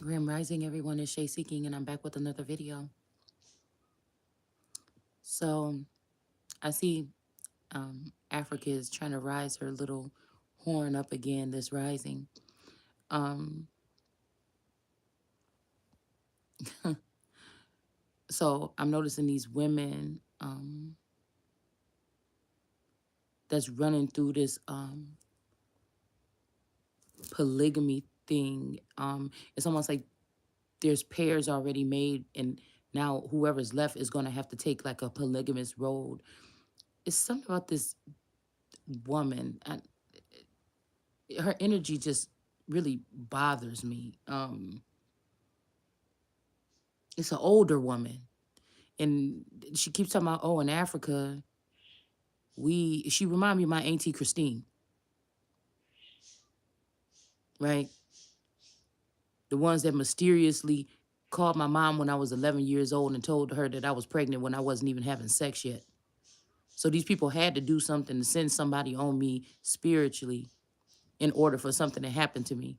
Grim Rising, everyone, is Shay Seeking, and I'm back with another video. So I see Africa is trying to rise her little horn up again this rising. Um, so I'm noticing these women that's running through this polygamy thing. It's almost like there's pairs already made, and now whoever's left is going to have to take like a polygamous road. It's something about this woman. Her energy just really bothers me. It's an older woman, and she keeps talking about, oh, in Africa, she remind me of my auntie Christine, right? The ones that mysteriously called my mom when I was 11 years old and told her that I was pregnant when I wasn't even having sex yet. So these people had to do something to send somebody on me spiritually in order for something to happen to me.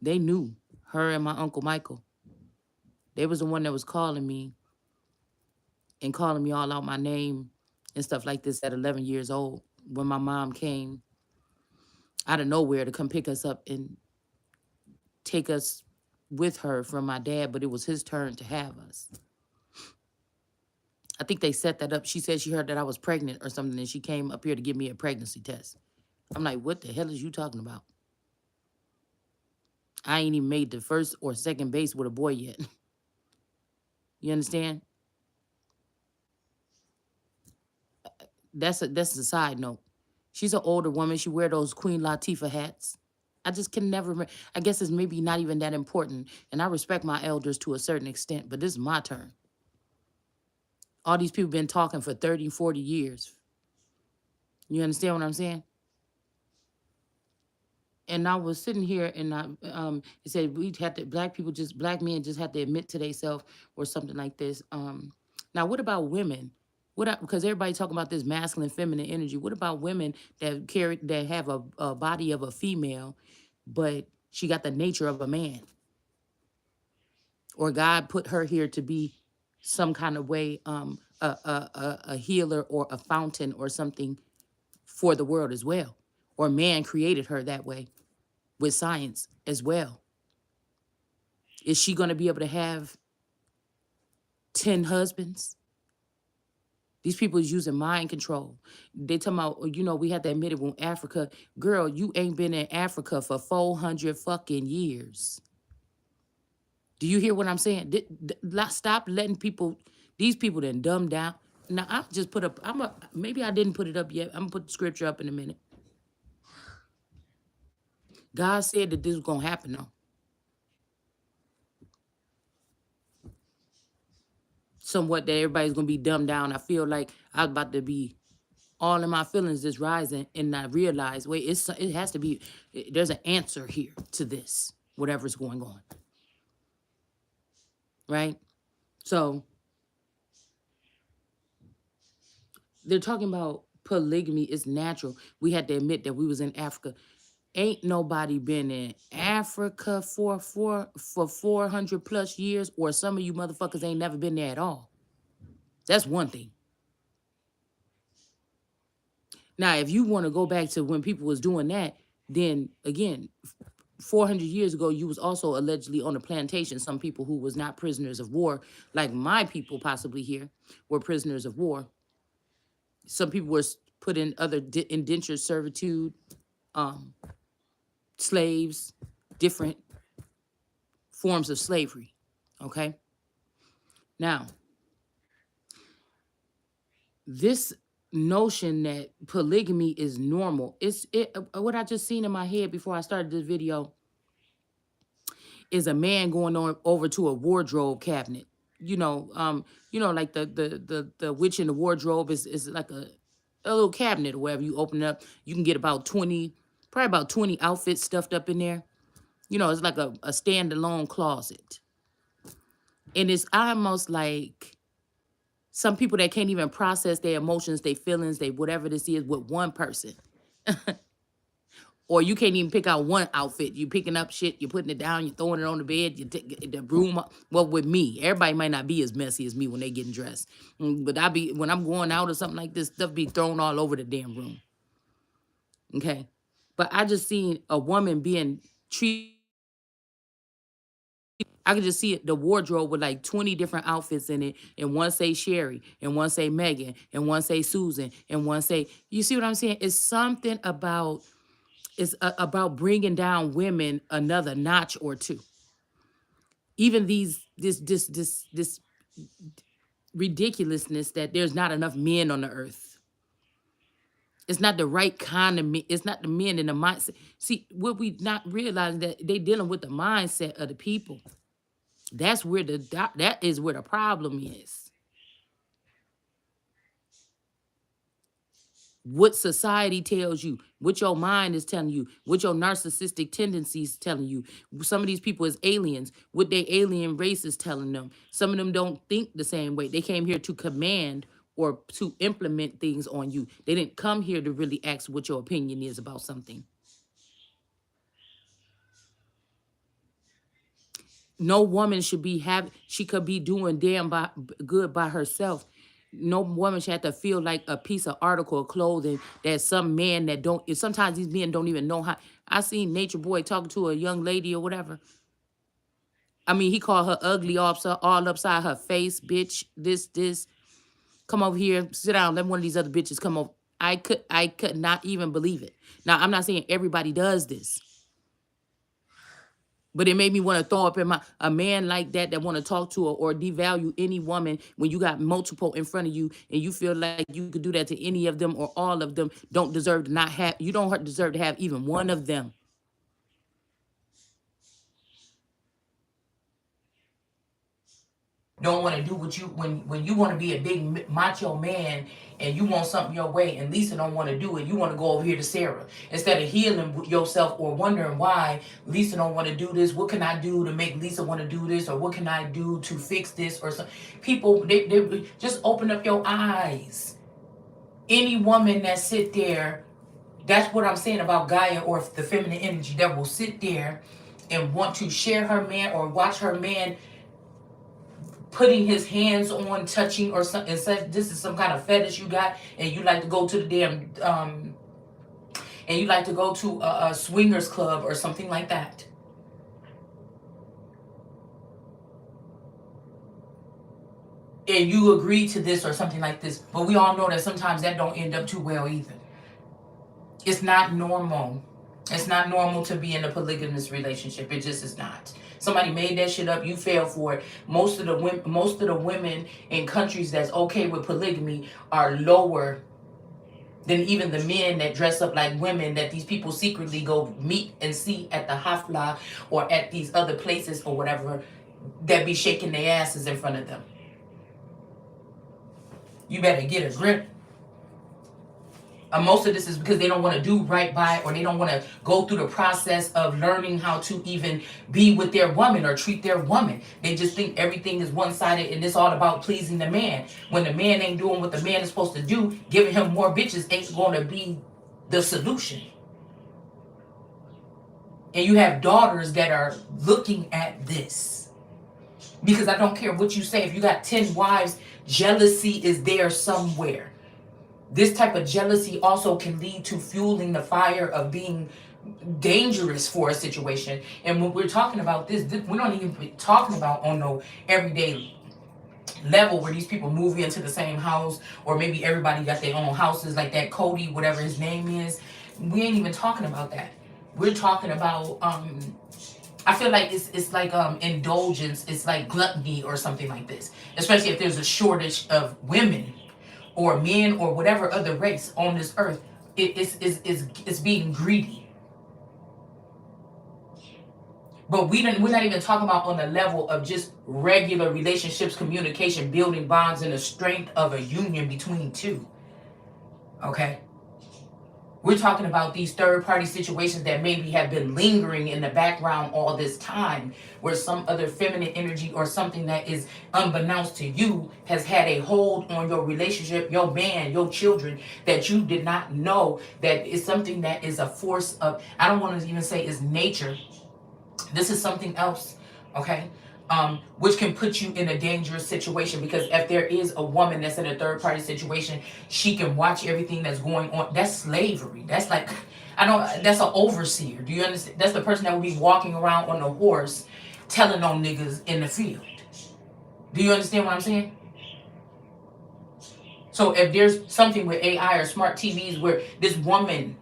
They knew, her and my Uncle Michael. They was the one that was calling me and calling me all out my name and stuff like this at 11 years old when my mom came out of nowhere to come pick us up and take us with her from my dad, but it was his turn to have us. I think they set that up. She said she heard that I was pregnant or something, and she came up here to give me a pregnancy test. I'm like, what the hell is you talking about? I ain't even made the first or second base with a boy yet. You understand? That's a side note. She's an older woman. She wear those Queen Latifah hats. I just can never remember. I guess it's maybe not even that important. And I respect my elders to a certain extent, but this is my turn. All these people been talking for 30, 40 years. You understand what I'm saying? And I was sitting here and it said we had to, black men just have to admit to themselves or something like this. Now what about women? Because everybody talking about this masculine, feminine energy. What about women that have a body of a female, but she got the nature of a man? Or God put her here to be some kind of way, a healer or a fountain or something for the world as well. Or man created her that way with science as well. Is she going to be able to have 10 husbands? These people is using mind control. They talking about, we have to admit it when Africa, girl, you ain't been in Africa for 400 fucking years. Do you hear what I'm saying? Stop letting people, these people then dumb down. Now, I just put up, maybe I didn't put it up yet. I'm going to put the scripture up in a minute. God said that this was going to happen, though. Somewhat that everybody's going to be dumbed down. I feel like I was about to be all in my feelings just rising, and I realized, wait, it has to be, there's an answer here to this, whatever's going on. Right? So they're talking about polygamy is natural. We had to admit that we was in Africa. Ain't nobody been in Africa for 400 plus years, or some of you motherfuckers ain't never been there at all. That's one thing. Now, if you want to go back to when people was doing that, then again, 400 years ago, you was also allegedly on a plantation. Some people who was not prisoners of war, like my people possibly here, were prisoners of war. Some people were put in other indentured servitude, slaves, different forms of slavery, okay? Now, this notion that polygamy is normal, what I just seen in my head before I started this video is a man going on over to a wardrobe cabinet. Like the witch in the wardrobe is like a little cabinet or wherever you open it up. You can get probably about 20 outfits stuffed up in there. It's like a standalone closet. And it's almost like some people that can't even process their emotions, their feelings, whatever this is with one person. Or you can't even pick out one outfit. You picking up shit, you're putting it down, you're throwing it on the bed, you take the broom up. Well, with me, everybody might not be as messy as me when they getting dressed. But when I'm going out or something like this, stuff be thrown all over the damn room. Okay. But I just seen a woman being treated. I could just see it, the wardrobe with like 20 different outfits in it, and one say Sherry, and one say Megan, and one say Susan, and one say, you see what I'm saying? It's something about, about bringing down women another notch or two. Even this ridiculousness that there's not enough men on the earth. It's not the right kind of men. It's not the men in the mindset. See, what we not realizing that they dealing with the mindset of the people. That's where that is where the problem is. What society tells you, what your mind is telling you, what your narcissistic tendencies telling you. Some of these people is aliens, what their alien race is telling them. Some of them don't think the same way. They came here to command or to implement things on you. They didn't come here to really ask what your opinion is about something. No woman should be she could be doing good by herself. No woman should have to feel like a piece of article of clothing that some man that don't, sometimes these men don't even know how. I seen Nature Boy talking to a young lady or whatever. I mean, he called her ugly all upside her face, bitch, this. Come over here, sit down, let one of these other bitches come over. I could not even believe it. Now, I'm not saying everybody does this. But it made me want to throw up in a man like that want to talk to or devalue any woman when you got multiple in front of you and you feel like you could do that to any of them or all of them. Don't deserve to not have, you don't deserve to have even one of them. Don't want to do what you, when you want to be a big macho man and you want something your way and Lisa don't want to do it, you want to go over here to Sarah instead of healing yourself or wondering why Lisa don't want to do this. What can I do to make Lisa want to do this, or what can I do to fix this, or some people, they just open up your eyes. Any woman that sit there, that's what I'm saying about Gaia or the feminine energy, that will sit there and want to share her man or watch her man putting his hands on, touching, or something, and says this is some kind of fetish you got, and you like to go to the damn and you like to go to a swingers club or something like that. And you agree to this or something like this, but we all know that sometimes that don't end up too well either. It's not normal. It's not normal to be in a polygamous relationship. It just is not. Somebody made that shit up. You fell for it. Most of the women in countries that's okay with polygamy are lower than even the men that dress up like women that these people secretly go meet and see at the hafla or at these other places or whatever, that be shaking their asses in front of them. You better get a grip. Most of this is because they don't want to do right by, or they don't want to go through the process of learning how to even be with their woman or treat their woman. They just think everything is one-sided and it's all about pleasing the man. When the man ain't doing what the man is supposed to do, giving him more bitches ain't going to be the solution. And you have daughters that are looking at this. Because I don't care what you say, if you got 10 wives, jealousy is there somewhere. This type of jealousy also can lead to fueling the fire of being dangerous for a situation. And when we're talking about this, we're not even talking about on no everyday level where these people move into the same house, or maybe everybody got their own houses, like that Cody, whatever his name is. We ain't even talking about that. We're talking about I feel like it's like indulgence, it's like gluttony or something like this. Especially if there's a shortage of women or men or whatever other race on this earth, it's being greedy. But we're not even talking about on the level of just regular relationships, communication, building bonds, and the strength of a union between two. Okay? We're talking about these third-party situations that maybe have been lingering in the background all this time, where some other feminine energy or something that is unbeknownst to you has had a hold on your relationship, your man, your children, that you did not know, that is something that is a force of, I don't want to even say is nature. This is something else, okay? Which can put you in a dangerous situation, because if there is a woman that's in a third party situation, she can watch everything that's going on. That's slavery. That's like, I don't, that's an overseer. Do you understand? That's the person that will be walking around on a horse telling on niggas in the field. Do you understand what I'm saying? So if there's something with AI or smart TVs where this woman,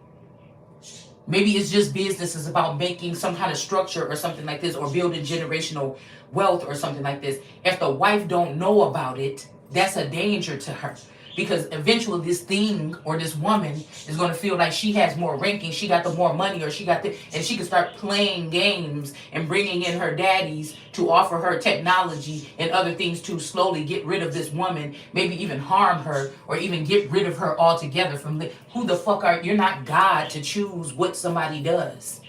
maybe it's just business is about making some kind of structure or something like this, or building generational wealth or something like this. If the wife don't know about it, that's a danger to her. Because eventually this thing or this woman is going to feel like she has more ranking, she got the more money, or she got the, and she can start playing games and bringing in her daddies to offer her technology and other things to slowly get rid of this woman, maybe even harm her, or even get rid of her altogether from who the fuck are, you're not God to choose what somebody does,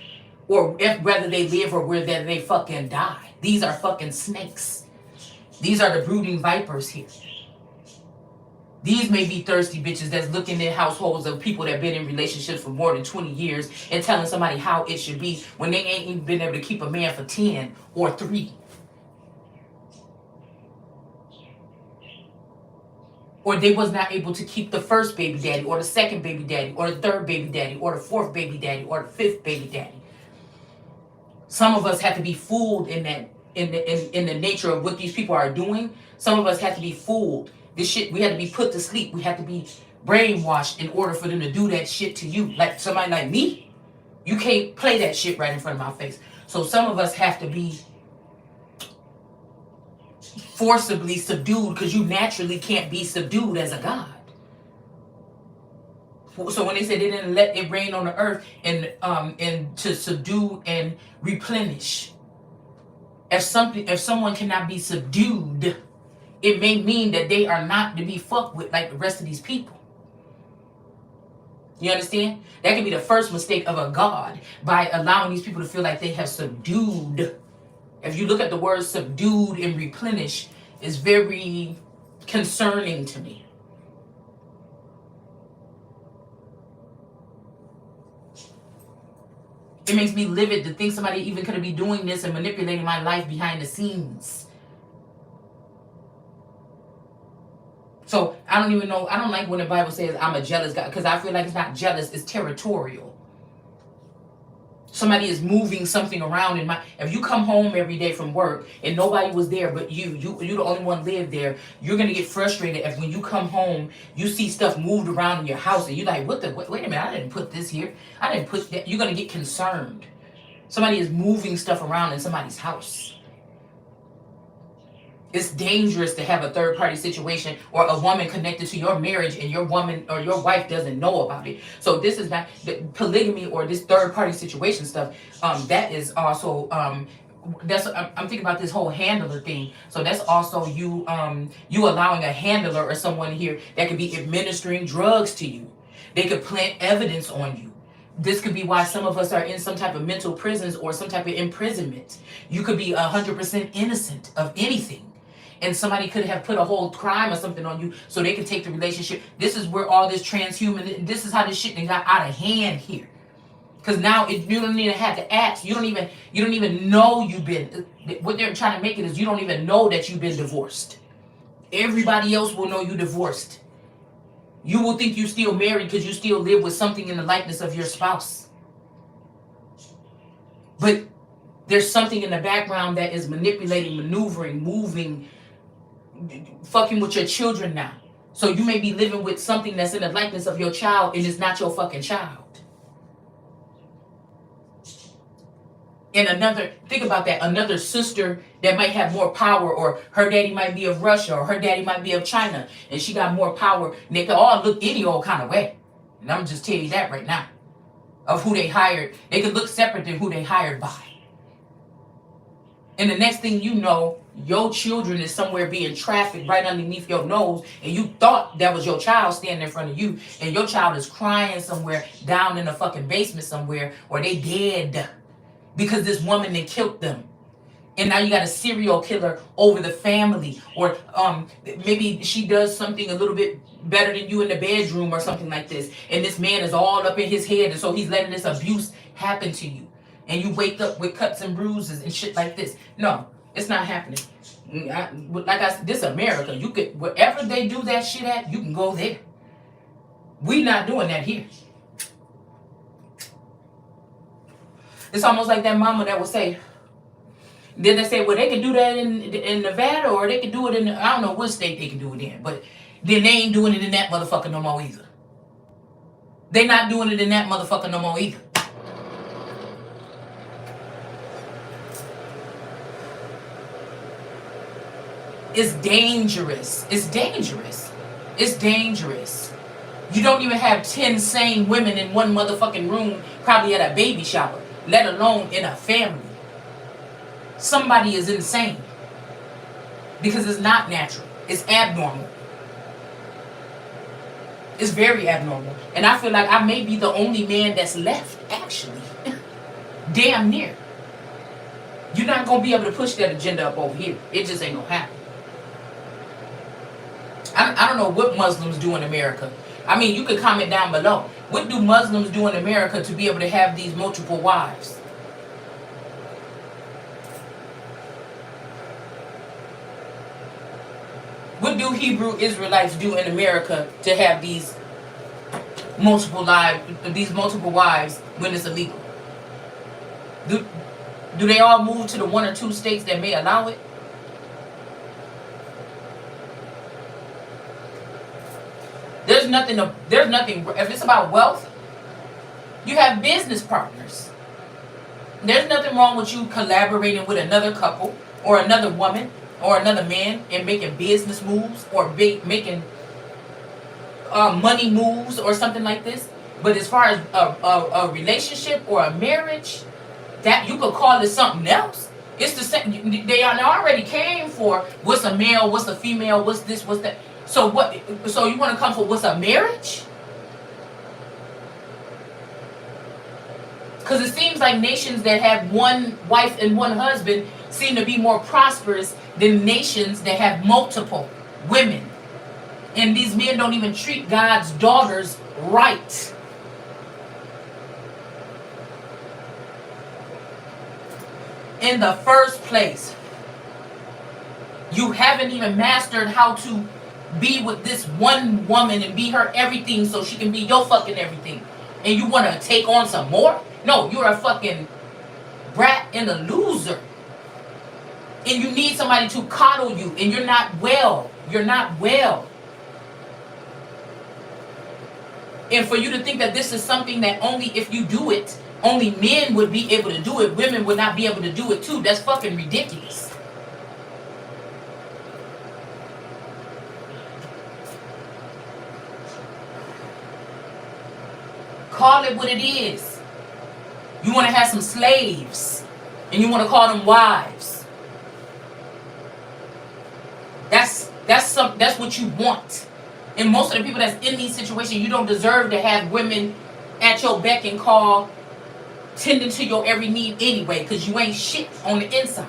or if whether they live or whether they fucking die. These are fucking snakes. These are the brooding vipers here. These may be thirsty bitches that's looking at households of people that have been in relationships for more than 20 years and telling somebody how it should be when they ain't even been able to keep a man for 10 or 3. Or they was not able to keep the first baby daddy, or the second baby daddy, or the third baby daddy, or the fourth baby daddy, or the fifth baby daddy. Some of us have to be fooled in that, in the nature of what these people are doing. Some of us have to be fooled. This shit, we had to be put to sleep. We had to be brainwashed in order for them to do that shit to you. Like somebody like me, you can't play that shit right in front of my face. So some of us have to be forcibly subdued, because you naturally can't be subdued as a god. So when they said they didn't let it rain on the earth and to subdue and replenish, if someone cannot be subdued, it may mean that they are not to be fucked with like the rest of these people. You understand? That can be the first mistake of a god, by allowing these people to feel like they have subdued. If you look at the word subdued and replenish, it's very concerning to me. It makes me livid to think somebody even could be doing this and manipulating my life behind the scenes. So I don't even know, I don't like when the Bible says I'm a jealous God, because I feel like it's not jealous, it's territorial. Somebody is moving something around in my, if you come home every day from work and nobody was there but you the only one lived there, you're going to get frustrated if when you come home, you see stuff moved around in your house and you're like, wait a minute, I didn't put this here. I didn't put that. You're going to get concerned. Somebody is moving stuff around in somebody's house. It's dangerous to have a third party situation or a woman connected to your marriage and your woman or your wife doesn't know about it. So this is not the polygamy or this third party situation stuff. That is also that's I'm thinking about this whole handler thing. So that's also you allowing a handler or someone here that could be administering drugs to you. They could plant evidence on you. This could be why some of us are in some type of mental prisons or some type of imprisonment. You could be 100% innocent of anything, and somebody could have put a whole crime or something on you so they can take the relationship. This is where all this transhuman, this is how this shit got out of hand here. Because now you don't even have to ask. You don't even know you've been, what they're trying to make it is you don't even know that you've been divorced. Everybody else will know you divorced. You will think you still married because you still live with something in the likeness of your spouse. But there's something in the background that is manipulating, maneuvering, moving, fucking with your children now. So you may be living with something that's in the likeness of your child and it's not your fucking child. And think about that, another sister that might have more power, or her daddy might be of Russia, or her daddy might be of China, and she got more power, and they could all look any old kind of way. And I'm just telling you that right now. Of who they hired. They could look separate than who they hired by. And the next thing you know, your children is somewhere being trafficked right underneath your nose, and you thought that was your child standing in front of you, and your child is crying somewhere down in a fucking basement somewhere, or they dead because this woman then killed them. And now you got a serial killer over the family, or maybe she does something a little bit better than you in the bedroom or something like this, and this man is all up in his head, and so he's letting this abuse happen to you, and you wake up with cuts and bruises and shit like this. No, it's not happening. Like I said, this America. You could, wherever they do that shit at, you can go there. We not doing that here. It's almost like that mama that would say, then they say, well, they can do that in Nevada, or they can do it in, I don't know what state they can do it in, but then they ain't doing it in that motherfucker no more either. They not doing it in that motherfucker no more either. It's dangerous. It's dangerous. It's dangerous. You don't even have 10 sane women in one motherfucking room, probably at a baby shower, let alone in a family. Somebody is insane. Because it's not natural. It's abnormal. It's very abnormal. And I feel like I may be the only man that's left, actually. Damn near. You're not going to be able to push that agenda up over here. It just ain't going to happen. I don't know what Muslims do in America. I mean, you could comment down below. What do Muslims do in America to be able to have these multiple wives? What do Hebrew Israelites do in America to have these multiple wives when it's illegal? Do they all move to the 1 or 2 states that may allow it? There's nothing. If it's about wealth, you have business partners. There's nothing wrong with you collaborating with another couple or another woman or another man and making business moves or making money moves or something like this. But as far as a relationship or a marriage, that you could call it something else. It's the same. They already came for what's a male, what's a female, what's this, what's that. So what? So you want to come for what's a marriage? Because it seems like nations that have one wife and one husband seem to be more prosperous than nations that have multiple women. And these men don't even treat God's daughters right. In the first place, you haven't even mastered how to be with this one woman and be her everything so she can be your fucking everything. And you want to take on some more? No, you're a fucking brat and a loser. And you need somebody to coddle you, and you're not well. You're not well. And for you to think that this is something that only if you do it, only men would be able to do it, women would not be able to do it too, that's fucking ridiculous. Call it what it is. You want to have some slaves, and you want to call them wives. That's what you want. And most of the people that's in these situations, you don't deserve to have women at your beck and call, tending to your every need anyway, because you ain't shit on the inside.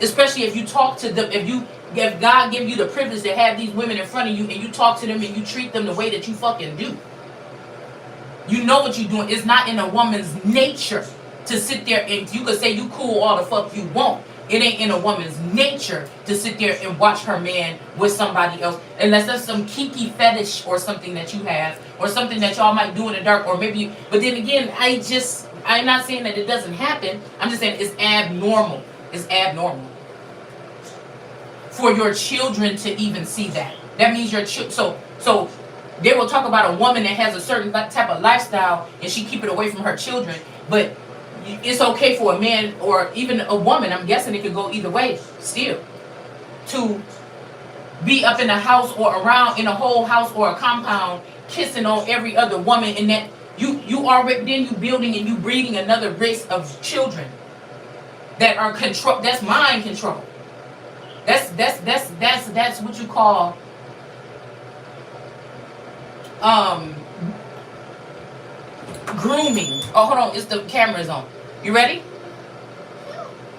Especially if you talk to them, if God give you the privilege to have these women in front of you, and you talk to them and you treat them the way that you fucking do. You know what you're doing. It's not in a woman's nature to sit there and you could say you cool all the fuck you want. It ain't in a woman's nature to sit there and watch her man with somebody else, unless there's some kinky fetish or something that you have, or something that y'all might do in the dark, or maybe. But then again, I'm not saying that it doesn't happen. I'm just saying it's abnormal. It's abnormal for your children to even see that. That means your so they will talk about a woman that has a certain type of lifestyle and she keep it away from her children, but it's okay for a man or even a woman, I'm guessing it could go either way still, to be up in a house or around in a whole house or a compound kissing on every other woman, and that you already then you building and you breeding another race of children. that are control. That's mind control. That's what you call um grooming. Oh, hold on, it's the camera's on. You ready?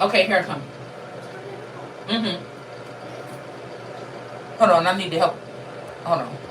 Okay, here I come. Mm-hmm. Hold on, I need to help. Hold on.